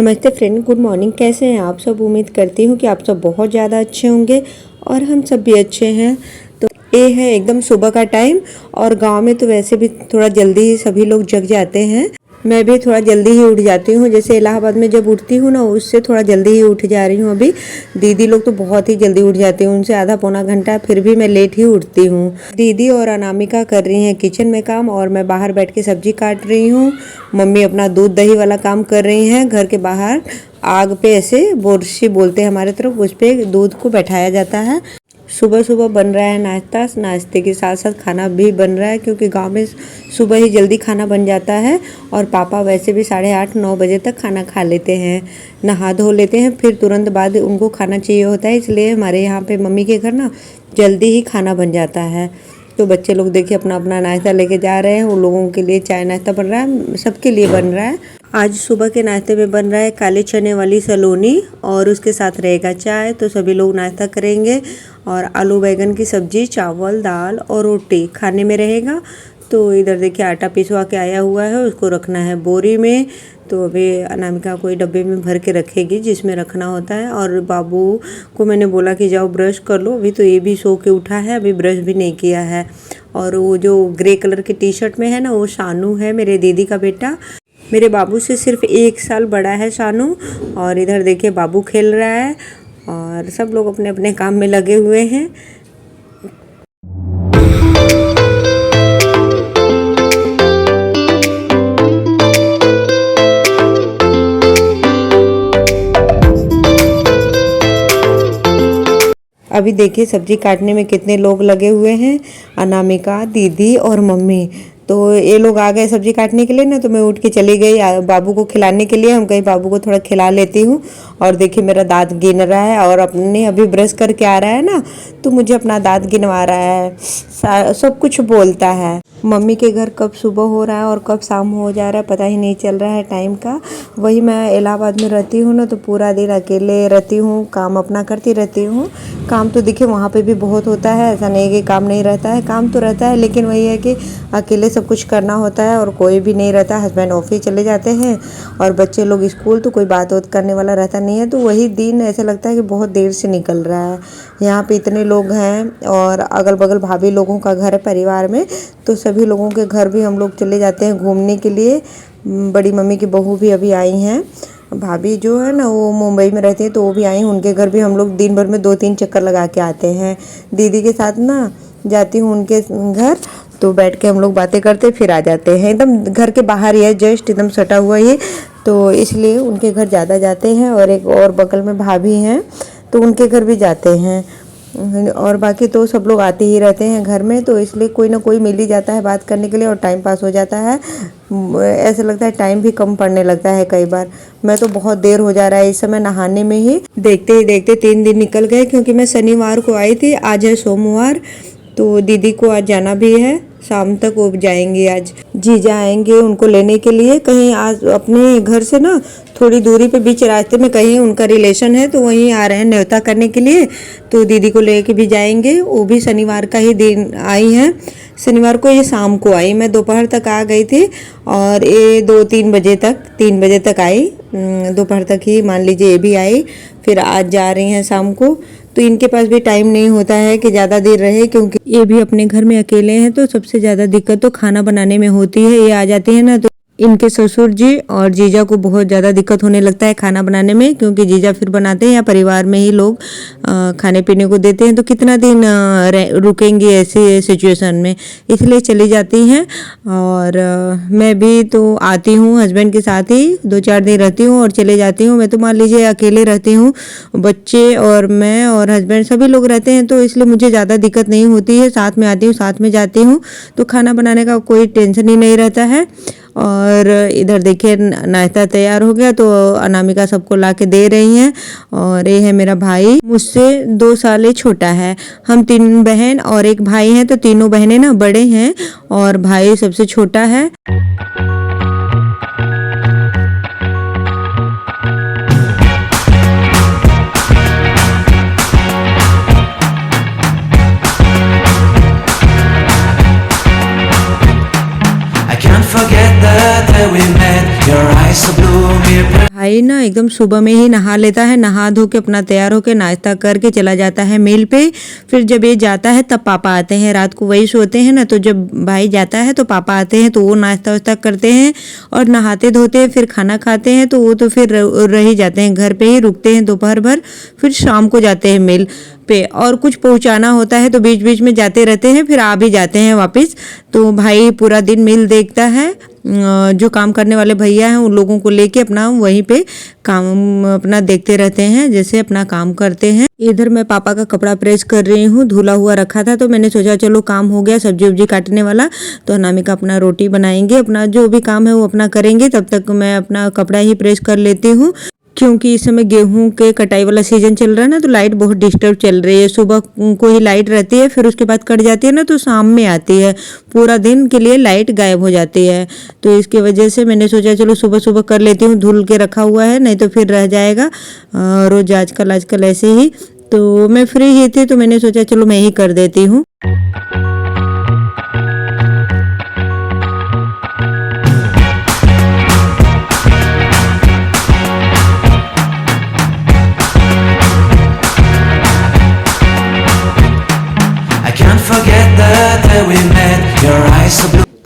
नमस्ते friend, good morning. कैसे हैं आप सब? उम्मीद करती हूँ कि आप सब बहुत ज़्यादा अच्छे होंगे और हम सब भी अच्छे हैं। तो ये है एकदम सुबह का टाइम और गांव में तो वैसे भी थोड़ा जल्दी ही सभी लोग जग जाते हैं। मैं भी थोड़ा जल्दी ही उठ जाती हूँ। जैसे इलाहाबाद में जब उठती हूँ ना, उससे थोड़ा जल्दी ही उठ जा रही हूँ अभी। दीदी लोग तो बहुत ही जल्दी उठ जाते हैं, उनसे आधा पौना घंटा, फिर भी मैं लेट ही उठती हूँ। दीदी और अनामिका कर रही हैं किचन में काम और मैं बाहर बैठ के सब्जी काट रही हूँ। मम्मी अपना दूध दही वाला काम कर रही हैं। घर के बाहर आग पे ऐसे बोरसी बोलते हैं हमारे तरफ, उस पे दूध को बैठाया जाता है। सुबह सुबह बन रहा है नाश्ता, नाश्ते के साथ साथ खाना भी बन रहा है, क्योंकि गांव में सुबह ही जल्दी खाना बन जाता है। और पापा वैसे भी 8:30-9 बजे तक खाना खा लेते हैं, नहा धो लेते हैं, फिर तुरंत बाद उनको खाना चाहिए होता है। इसलिए हमारे यहाँ पे मम्मी के घर ना जल्दी ही खाना बन जाता है। तो बच्चे लोग देखिए अपना अपना नाश्ता लेके जा रहे हैं। उन लोगों के लिए चाय नाश्ता बन रहा है, सबके लिए बन रहा है। आज सुबह के नाश्ते में बन रहा है काले चने वाली सलोनी और उसके साथ रहेगा चाय। तो सभी लोग नाश्ता करेंगे और आलू बैगन की सब्जी, चावल, दाल और रोटी खाने में रहेगा। तो इधर देखिए आटा पिसवा के आया हुआ है, उसको रखना है बोरी में। तो अभी अनामिका कोई डब्बे में भर के रखेगी जिसमें रखना होता है। और बाबू को मैंने बोला कि जाओ ब्रश कर लो, अभी तो ये भी सो के उठा है, अभी ब्रश भी नहीं किया है। और वो जो ग्रे कलर की टी शर्ट में है ना, वो शानू है, मेरे दीदी का बेटा। मेरे बाबू से सिर्फ 1 साल बड़ा है शानू। और इधर देखिए बाबू खेल रहा है और सब लोग अपने अपने काम में लगे हुए हैं। अभी देखिए सब्जी काटने में कितने लोग लगे हुए हैं, अनामिका, दीदी और मम्मी। तो ये लोग आ गए सब्जी काटने के लिए ना, तो मैं उठ के चली गई बाबू को खिलाने के लिए। हम कहीं बाबू को थोड़ा खिला लेती हूँ। और देखिए मेरा दांत गिन रहा है और अपने अभी ब्रश करके आ रहा है ना, तो मुझे अपना दांत गिनवा रहा है, सब कुछ बोलता है। मम्मी के घर कब सुबह हो रहा है और कब शाम हो जा रहा है पता ही नहीं चल रहा है टाइम का। वही मैं इलाहाबाद में रहती हूँ ना, तो पूरा दिन अकेले रहती हूँ, काम अपना करती रहती हूँ। काम तो देखिए वहाँ पे भी बहुत होता है, ऐसा नहीं कि काम नहीं रहता है, काम तो रहता है, लेकिन वही है कि अकेले सब कुछ करना होता है और कोई भी नहीं रहता। हस्बैंड ऑफिस चले जाते हैं और बच्चे लोग स्कूल, तो कोई बात वात करने वाला रहता नहीं है। तो वही दिन ऐसा लगता है कि बहुत देर से निकल रहा है। यहाँ पे इतने लोग हैं और अगल बगल भाभी लोगों का घर है परिवार में, तो सभी लोगों के घर भी हम लोग चले जाते हैं घूमने के लिए। बड़ी मम्मी की बहू भी अभी आई हैं, भाभी जो है ना वो मुंबई में रहती है, तो वो भी आई हैं। उनके घर भी हम लोग दिन भर में 2-3 चक्कर लगा के आते हैं। दीदी के साथ ना जाती हूँ उनके घर, तो बैठ के हम लोग बातें करते फिर आ जाते हैं। एकदम घर के बाहर ही है, जस्ट एकदम सटा हुआ ही, तो इसलिए उनके घर ज़्यादा जाते हैं। और एक और बगल में भाभी हैं, तो उनके घर भी जाते हैं। और बाकी तो सब लोग आते ही रहते हैं घर में, तो इसलिए कोई ना कोई मिल ही जाता है बात करने के लिए और टाइम पास हो जाता है। ऐसा लगता है टाइम भी कम पड़ने लगता है कई बार। मैं तो बहुत देर हो जा रहा है इस समय नहाने में ही देखते 3 दिन निकल गए, क्योंकि मैं शनिवार को आई थी, आज है सोमवार। तो दीदी को आज जाना भी है, शाम तक वो जाएंगे। आज जीजा आएंगे उनको लेने के लिए कहीं। आज अपने घर से ना थोड़ी दूरी पे बीच रास्ते में कहीं उनका रिलेशन है, तो वहीं आ रहे हैं न्योता करने के लिए। तो दीदी को लेके भी जाएंगे। वो भी शनिवार का ही दिन आई हैं, शनिवार को ये शाम को आई। मैं दोपहर तक आ गई थी और ये 2-3 बजे तक 3 बजे तक आई, दोपहर तक ही मान लीजिए ये भी आई। फिर आज जा रही हैं शाम को। तो इनके पास भी टाइम नहीं होता है कि ज़्यादा देर रहे, क्योंकि ये भी अपने घर में अकेले हैं। तो सबसे ज़्यादा दिक्कत तो खाना बनाने में होती है। ये आ जाते हैं ना, तो इनके ससुर जी और जीजा को बहुत ज़्यादा दिक्कत होने लगता है खाना बनाने में, क्योंकि जीजा फिर बनाते हैं या परिवार में ही लोग खाने पीने को देते हैं। तो कितना दिन रुकेंगी ऐसे सिचुएशन में, इसलिए चली जाती हैं। और मैं भी तो आती हूँ हस्बैंड के साथ ही 2-4 दिन रहती हूँ और चले जाती हूँ। मैं तो मान लीजिए अकेले रहती हूँ, बच्चे और मैं और हस्बैंड सभी लोग रहते हैं, तो इसलिए मुझे ज़्यादा दिक्कत नहीं होती है। साथ में आती हूँ, साथ में जाती हूँ, तो खाना बनाने का कोई टेंशन ही नहीं रहता है। और इधर देखिए नाश्ता तैयार हो गया, तो अनामिका सबको ला के दे रही हैं। और ये है मेरा भाई, मुझसे 2 साल छोटा है। हम 3 बहन और एक भाई हैं, तो तीनों बहनें ना बड़े हैं और भाई सबसे छोटा है। भाई ना एकदम सुबह में ही नहा लेता है, नहा धो के अपना तैयार होके नाश्ता करके चला जाता है मिल पे। फिर जब ये जाता है तब पापा आते हैं, रात को वही सोते हैं ना, तो जब भाई जाता है तो पापा आते हैं तो वो नाश्ता वास्ता करते हैं और नहाते धोते हैं, फिर खाना खाते हैं। तो वो तो फिर रह ही जाते हैं, घर पे ही रुकते हैं दोपहर भर, फिर शाम को जाते हैं मिल पे। और कुछ पहुंचाना होता है तो बीच बीच में जाते रहते हैं, फिर आ भी जाते हैं वापस। तो भाई पूरा दिन मिल देखता है, जो काम करने वाले भैया हैं उन लोगों को लेके अपना वहीं पे काम अपना देखते रहते हैं, जैसे अपना काम करते हैं। इधर मैं पापा का कपड़ा प्रेस कर रही हूँ, धुला हुआ रखा था तो मैंने सोचा चलो काम हो गया सब्जी उब्जी काटने वाला, तो अनामिका अपना रोटी बनाएंगे, अपना जो भी काम है वो अपना करेंगे, तब तक मैं अपना कपड़ा ही प्रेस कर लेती हूँ। क्योंकि इस समय गेहूं के कटाई वाला सीजन चल रहा है ना, तो लाइट बहुत डिस्टर्ब चल रही है। सुबह को ही लाइट रहती है, फिर उसके बाद कट जाती है ना, तो शाम में आती है, पूरा दिन के लिए लाइट गायब हो जाती है। तो इसकी वजह से मैंने सोचा चलो सुबह सुबह कर लेती हूँ, धुल के रखा हुआ है नहीं तो फिर रह जाएगा रोज आजकल ऐसे ही। तो मैं फ्री ही थी तो मैंने सोचा चलो मैं ही कर देती हूँ।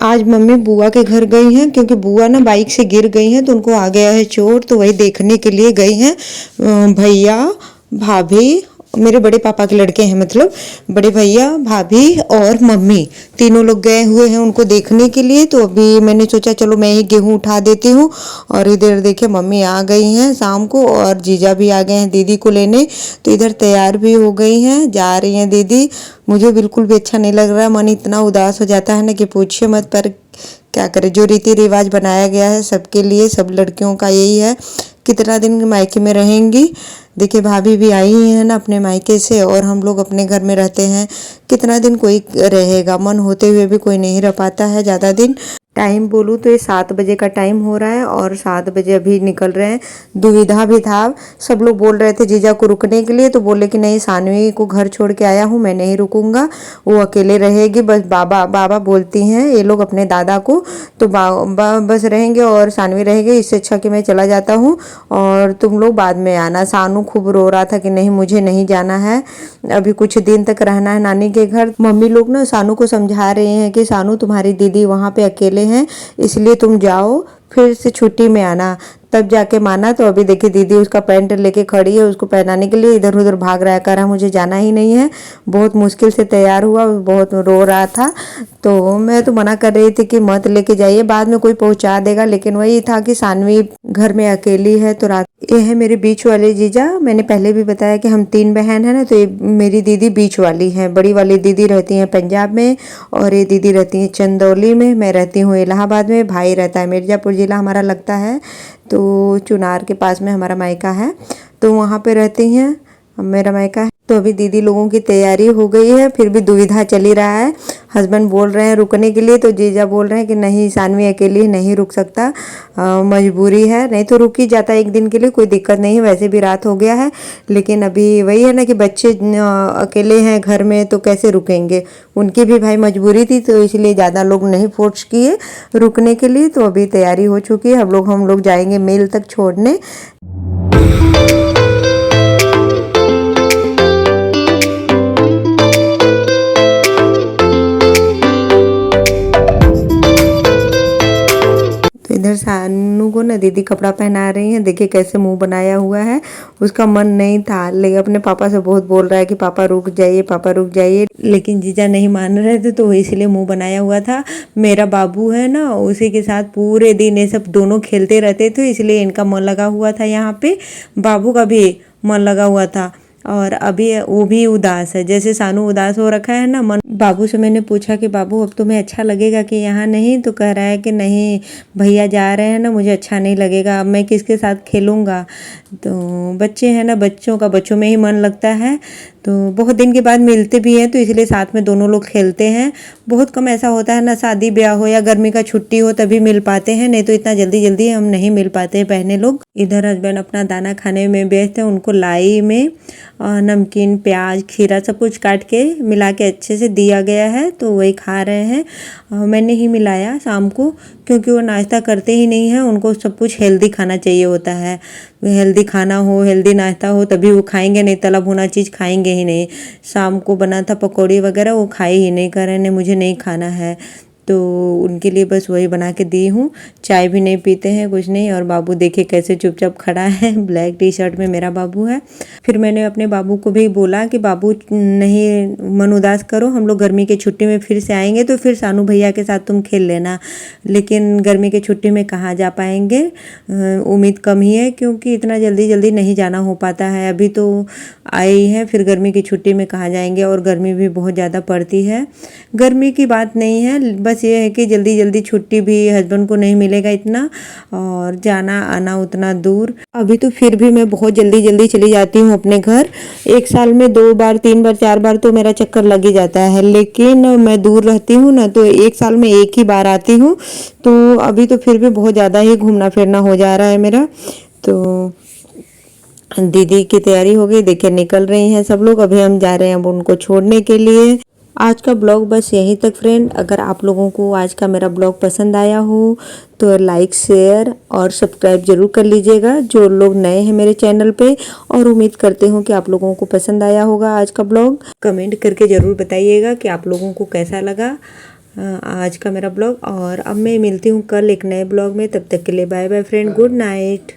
आज मम्मी बुआ के घर गई हैं, क्योंकि बुआ ना बाइक से गिर गई हैं तो उनको आ गया है चोट, तो वही देखने के लिए गई हैं। भैया भाभी, मेरे बड़े पापा के लड़के हैं, मतलब बड़े भैया भाभी और मम्मी तीनों लोग गए हुए हैं उनको देखने के लिए। तो अभी मैंने सोचा चलो मैं ही गेहूं उठा देती हूँ। और इधर देखिए मम्मी आ गई हैं शाम को, और जीजा भी आ गए हैं दीदी को लेने, तो इधर तैयार भी हो गई हैं, जा रही हैं दीदी। मुझे बिल्कुल भी अच्छा नहीं लग रहा, मन इतना उदास हो जाता है ना कि पूछिए मत। पर क्या करें, जो रीति रिवाज बनाया गया है सबके लिए, सब लड़कियों का यही है। कितना दिन मायके में रहेंगी। देखिए भाभी भी आई हैं ना अपने मायके से, और हम लोग अपने घर में रहते हैं। कितना दिन कोई रहेगा, मन होते हुए भी कोई नहीं रह पाता है ज़्यादा दिन। टाइम बोलूँ तो ये 7 बजे का टाइम हो रहा है और 7 बजे अभी निकल रहे हैं। दुविधा भी था, सब लोग बोल रहे थे जीजा को रुकने के लिए, तो बोले कि नहीं सानवी को घर छोड़ के आया हूँ, मैं नहीं रुकूंगा, वो अकेले रहेगी। बस बाबा बाबा बोलती हैं ये लोग अपने दादा को, तो बस रहेंगे और सानवी रहेगी, इससे अच्छा कि मैं चला जाता हूँ और तुम लोग बाद में आना। सानू खूब रो रहा था कि नहीं मुझे नहीं जाना है, अभी कुछ दिन तक रहना है नानी के घर। मम्मी लोग ना सानू को समझा रहे हैं कि सानू तुम्हारी दीदी वहाँ पे अकेले हैं, इसलिए तुम जाओ, फिर से छुट्टी में आना। तब जाके माना। तो अभी देखिए दीदी उसका पैंट लेके खड़ी है, उसको पहनाने के लिए इधर उधर भाग रहा है, कह रहा मुझे जाना ही नहीं है। बहुत मुश्किल से तैयार हुआ, बहुत रो रहा था। तो मैं तो मना कर रही थी कि मत लेके जाइए, बाद में कोई पहुंचा देगा, लेकिन वही था कि सानवी घर में अकेली है। तो रात ये है मेरे बीच वाले जीजा। मैंने पहले भी बताया कि हम 3 बहन हैं ना, तो ये मेरी दीदी बीच वाली है। बड़ी वाली दीदी रहती हैं पंजाब में और ये दीदी रहती हैं चंदौली में, मैं रहती हूँ इलाहाबाद में, भाई रहता है मिर्ज़ापुर जिला हमारा लगता है, तो चुनार के पास में हमारा मायका है, तो वहाँ पे रहती हैं, मेरा मायका है। तो अभी दीदी लोगों की तैयारी हो गई है, फिर भी दुविधा चली रहा है। हस्बैंड बोल रहे हैं रुकने के लिए, तो जीजा बोल रहे हैं कि नहीं सानवी अकेली नहीं रुक सकता, मजबूरी है, नहीं तो रुक ही जाता एक दिन के लिए, कोई दिक्कत नहीं है, वैसे भी रात हो गया है। लेकिन अभी वही है ना कि बच्चे अकेले हैं घर में तो कैसे रुकेंगे, उनकी भी भाई मजबूरी थी, तो इसलिए ज़्यादा लोग नहीं फोर्स किए रुकने के लिए। तो अभी तैयारी हो चुकी है, हम लोग जाएंगे मेल तक छोड़ने। इधर सानू को ना दीदी कपड़ा पहना रही हैं, देखिए कैसे मुंह बनाया हुआ है, उसका मन नहीं था, लेकिन अपने पापा से बहुत बोल रहा है कि पापा रुक जाइए, पापा रुक जाइए, लेकिन जीजा नहीं मान रहे थे, तो इसलिए मुंह बनाया हुआ था। मेरा बाबू है ना, उसी के साथ पूरे दिन ये सब दोनों खेलते रहते थे, इसलिए इनका मन लगा हुआ था यहाँ पे, बाबू का भी मन लगा हुआ था। और अभी वो भी उदास है, जैसे सानू उदास हो रखा है ना मन। बाबू से मैंने पूछा कि बाबू अब तुम्हें अच्छा लगेगा कि यहाँ नहीं, तो कह रहा है कि नहीं भैया जा रहे हैं ना, मुझे अच्छा नहीं लगेगा, अब मैं किसके साथ खेलूँगा। तो बच्चे हैं ना, बच्चों में ही मन लगता है, तो बहुत दिन के बाद मिलते भी हैं, तो इसलिए साथ में दोनों लोग खेलते हैं। बहुत कम ऐसा होता है ना, शादी ब्याह हो या गर्मी का छुट्टी हो तभी मिल पाते हैं, नहीं तो इतना जल्दी जल्दी हम नहीं मिल पाते हैं बहने लोग। इधर हस्बैंड अपना दाना खाने में व्यस्त है, उनको लाई में नमकीन प्याज खीरा सब कुछ काट के मिला के अच्छे से दिया गया है, तो वही खा रहे हैं। मैंने ही मिलाया शाम को, क्योंकि वो नाश्ता करते ही नहीं हैं। उनको सब कुछ हेल्दी खाना चाहिए होता है। हेल्दी खाना हो, हेल्दी नाश्ता हो तभी वो खाएंगे, नहीं तला भुना चीज़ खाएंगे ही नहीं। शाम को बना था पकौड़ी वगैरह, वो खाए ही नहीं, कह रहे नहीं मुझे नहीं खाना है। तो उनके लिए बस वही बना के दी हूँ। चाय भी नहीं पीते हैं, कुछ नहीं। और बाबू देखिए कैसे चुपचाप खड़ा है, ब्लैक टी शर्ट में मेरा बाबू है। फिर मैंने अपने बाबू को भी बोला कि बाबू नहीं मन उदास करो, हम लोग गर्मी की छुट्टी में फिर से आएंगे तो फिर सानू भैया के साथ तुम खेल लेना। लेकिन गर्मी की छुट्टी में कहाँ जा पाएंगे, उम्मीद कम ही है, क्योंकि इतना जल्दी जल्दी नहीं जाना हो पाता है। अभी तो आए ही हैं, फिर गर्मी की छुट्टी में कहाँ जाएंगे। और गर्मी भी बहुत ज़्यादा पड़ती है। गर्मी की बात नहीं है, बस ये है कि जल्दी जल्दी छुट्टी भी हस्बैंड को नहीं मिलेगा इतना, और जाना आना उतना दूर। अभी तो फिर भी मैं बहुत जल्दी जल्दी चली जाती हूँ अपने घर। एक साल में 2 बार 3 बार 4 बार तो मेरा चक्कर लग ही जाता है। लेकिन मैं दूर रहती हूँ ना, तो एक साल में एक ही बार आती हूँ। तो अभी तो फिर भी बहुत ज़्यादा ही घूमना फिरना हो जा रहा है मेरा। तो दीदी की तैयारी हो गई, देखिए निकल रही हैं सब लोग। अभी हम जा रहे हैं अब उनको छोड़ने के लिए। आज का ब्लॉग बस यहीं तक फ्रेंड। अगर आप लोगों को आज का मेरा ब्लॉग पसंद आया हो तो लाइक शेयर और सब्सक्राइब जरूर कर लीजिएगा, जो लोग नए हैं मेरे चैनल पे। और उम्मीद करती हूँ कि आप लोगों को पसंद आया होगा आज का ब्लॉग। कमेंट करके ज़रूर बताइएगा कि आप लोगों को कैसा लगा आज का मेरा ब्लॉग। और अब मैं मिलती हूँ कल एक नए ब्लॉग में। तब तक के लिए bye bye friend, good night.